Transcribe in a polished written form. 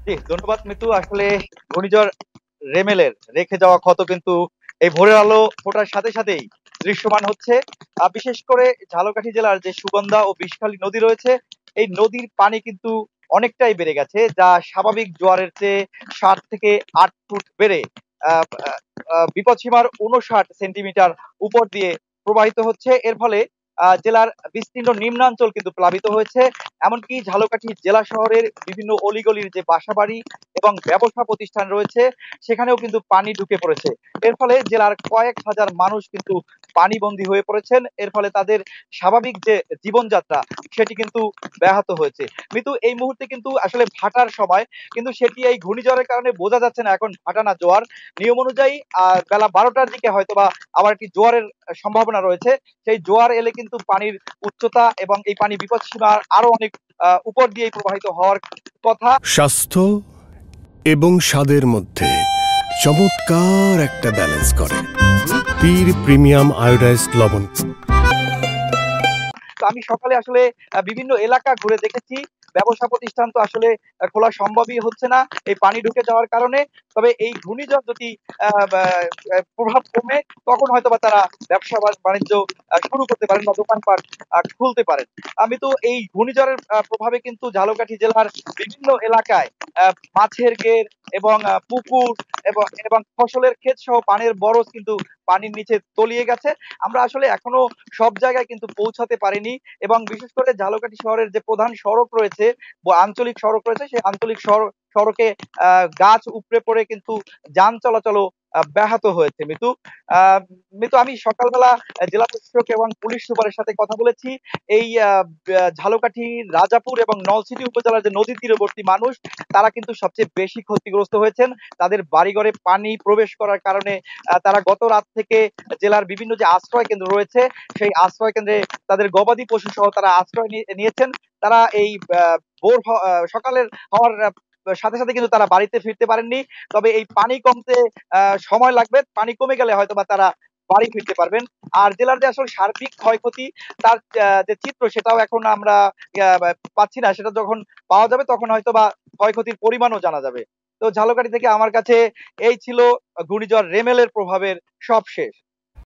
জি, ধন্যবাদ মিতু। আসলে ঘূর্ণিঝড় রেমেলের রেখে যাওয়া ক্ষত কিন্তু এই ভোরের আলো ফোটার সাথে সাথেই দৃশ্যমান হচ্ছে। বিশেষ করে ঝালকাঠি জেলার যে সুগন্ধা ও বিষখালী নদী রয়েছে, এই নদীর পানি কিন্তু অনেকটাই বেড়ে গেছে, যা স্বাভাবিক জোয়ারের চেয়ে 7 থেকে 8 ফুট বেড়ে আহ, আহ, বিপদসীমার 59 সেন্টিমিটার উপর দিয়ে প্রবাহিত হচ্ছে। এর ফলে জেলার বিস্তীর্ণ নিম্নাঞ্চল কিন্তু প্লাবিত হয়েছে। এমনকি ঝালকাঠি জেলা শহরের বিভিন্ন অলিগলির যে বাসাবাড়ি এবং ব্যবসা প্রতিষ্ঠান রয়েছে, সেখানেও কিন্তু পানি ঢুকে পড়েছে। এর ফলে জেলার কয়েক হাজার মানুষ কিন্তু পানিবন্দী হয়ে পড়েছেন। এর ফলে তাদের স্বাভাবিক যে জীবনযাত্রা, সেটি কিন্তু ব্যাহত হয়েছে। মিতু, এই মুহূর্তে কিন্তু আসলে ভাটার সময়, কিন্তু সেটি এই ঘূর্ণিঝড়ের কারণে বোঝা যাচ্ছে না এখন ভাটা না জোয়ার। নিয়ম অনুযায়ী বেলা 12টার দিকে হয়তো বা আবার একটি জোয়ারের সম্ভাবনা রয়েছে। সেই জোয়ার এলে কিন্তু পানির উচ্চতা এবং এই পানি বিপদসীমার আরো অনেক উপর দিয়েই প্রবাহিত হওয়ার কথা। স্বাস্থ্য এবং স্বাদের মধ্যে চমৎকার একটা ব্যালেন্স করে পীর প্রিমিয়াম আয়োডাইজড লবণ। তো আমি সকালে আসলে বিভিন্ন এলাকা ঘুরে দেখেছি। ব্যবসা প্রতিষ্ঠান তো আসলে খোলা সম্ভবই হচ্ছে না এই পানি ঢুকে যাওয়ার কারণে। তবে এই ঘূর্ণিঝড় যদি প্রভাব কমে, তখন হয়তো বা তারা ব্যবসা বাণিজ্য শুরু করতে পারেন বা দোকানপাট খুলতে পারেন। আমি তো এই ঘূর্ণিঝড়ের প্রভাবে কিন্তু ঝালকাঠি জেলার বিভিন্ন এলাকায় মাছের ঘের এবং পুকুর এবং এবং ফসলের ক্ষেত সহ পানির বরজ কিন্তু পানির নিচে তলিয়ে গেছে। আমরা আসলে এখনো সব জায়গায় কিন্তু পৌঁছাতে পারিনি। এবং বিশেষ করে ঝালকাঠি শহরের যে প্রধান সড়ক রয়েছে, আঞ্চলিক সড়ক রয়েছে, সেই আঞ্চলিক সড়কে গাছ উপড়ে পড়ে কিন্তু যান চলাচলও ব্যাহত হয়েছে। মিতু, আহ মিতু, আমি সকালবেলা জেলা প্রশাসক এবং পুলিশ সুপারের সাথে কথা বলেছি। এই ঝালকাঠি, রাজাপুর এবং নলছিটি উপজেলার যে নদী তীরবর্তী মানুষ, তারা কিন্তু সবচেয়ে বেশি ক্ষতিগ্রস্ত হয়েছেন। তাদের বাড়িঘরে পানি প্রবেশ করার কারণে তারা গত রাত থেকে জেলার বিভিন্ন যে আশ্রয় কেন্দ্র রয়েছে, সেই আশ্রয় কেন্দ্রে তাদের গবাদি পশু সহ তারা আশ্রয় নিয়েছেন। তারা এই সকালের হওয়ার সাথে সাথে কিন্তু তারা বাড়িতে ফিরতে পারেননি। তবে এই পানি কমতে সময় লাগবে। পানি কমে গেলে হয়তো বা তারা বাড়ি ফিরতে পারবেন। আর জেলার যে আসলে সার্বিক ক্ষয়ক্ষতি, তার যে চিত্র, সেটাও এখন আমরা পাচ্ছি না। সেটা যখন পাওয়া যাবে তখন হয়তো বা ক্ষয়ক্ষতির পরিমাণও জানা যাবে। তো ঝালকাঠি থেকে আমার কাছে এই ছিল ঘূর্ণিঝড় রেমেলের প্রভাবের সব শেষ।